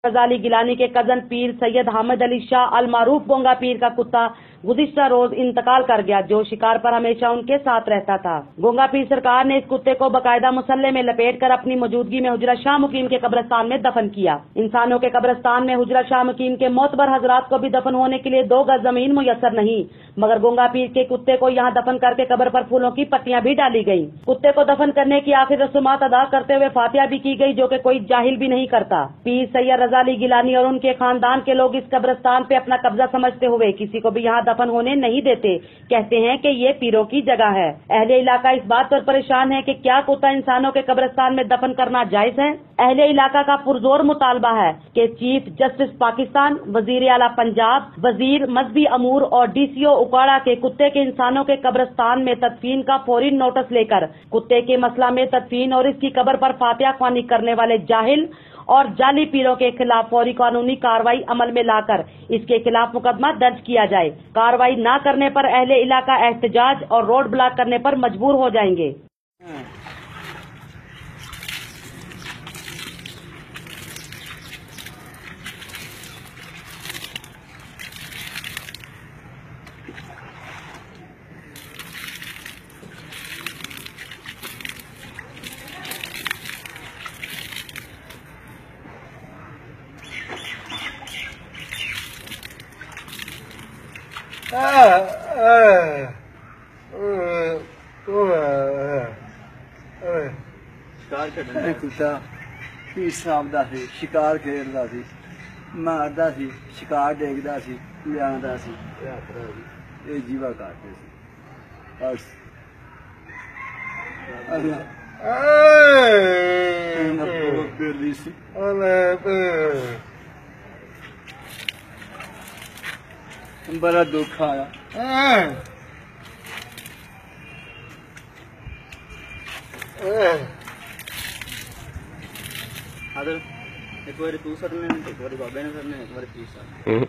रजाली गिलानी के कजन पीर सैयद हामिद अली शाह अल मारूफ गोंगा पीर का कुत्ता गुज़िश्ता रोज इंतकाल कर गया, जो शिकार पर हमेशा उनके साथ रहता था। गोंगा पीर सरकार ने इस कुत्ते को बाकायदा मुसल्ले में लपेट कर अपनी मौजूदगी में हुजरा शाह मुकीम के कब्रिस्तान में दफन किया। इंसानों के कब्रिस्तान में हुजरा शाह मुकीम के मोतबर हजरात को भी दफन होने के लिए 2 गज जमीन मुयस्सर नहीं, मगर गोंगा पीर के कुत्ते को यहाँ दफन करके कब्र पर फूलों की पत्तियां भी डाली गयी। कुत्ते को दफन करने की आखिर रसूमात अदा करते हुए फातिहा भी की गई, जो कि कोई जाहिल भी नहीं करता। पीर सैयद रजाली गिलानी और उनके खानदान के लोग इस कब्रिस्तान पे अपना कब्जा समझते हुए किसी को भी यहाँ दफन होने नहीं देते। कहते हैं कि ये पीरों की जगह है। अहले इलाका इस बात पर परेशान है कि क्या कुत्ता इंसानों के कब्रिस्तान में दफन करना जायज है। अहले इलाका का पुरजोर मुतालबा है कि चीफ जस्टिस पाकिस्तान, वजीर आला पंजाब, वजीर मजहबी अमूर और DCO उकाड़ा के कुत्ते के इंसानों के कब्रिस्तान में तदफीन का फौरी नोटिस लेकर कुत्ते के मसला में तदफीन और इसकी कब्र पर फातिहा ख्वानी करने वाले जाहिल और जाली पीरों के खिलाफ फौरी कानूनी कार्रवाई अमल में लाकर इसके खिलाफ मुकदमा दर्ज किया जाए। कार्रवाई न करने पर अहले इलाका एहतजाज और रोड ब्लॉक करने पर मजबूर हो जाएंगे। कुत्ता पीर साहब दा सी, शिकार खेलदा सी, मारदा सी, शिकार देखदा सी, लियांदा सी, ये जीवा काटदे सी। बस बेली सी बड़ा दुख आया। आदर एक बार तू सरने, एक बार बाबे ने सरने, एक बार पीर साहब।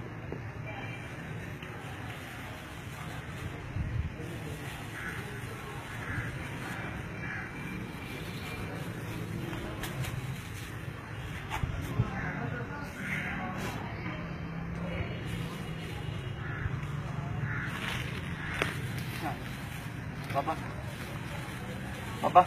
पापा पापा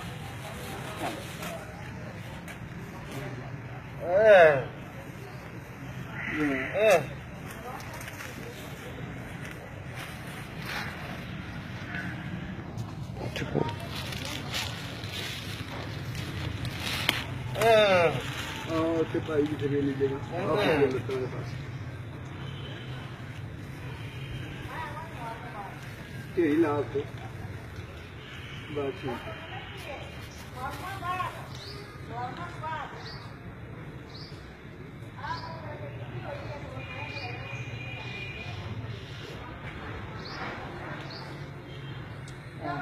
भाई की जगह लीजिएगा यही लाभ तो बात ठीक है। हाँ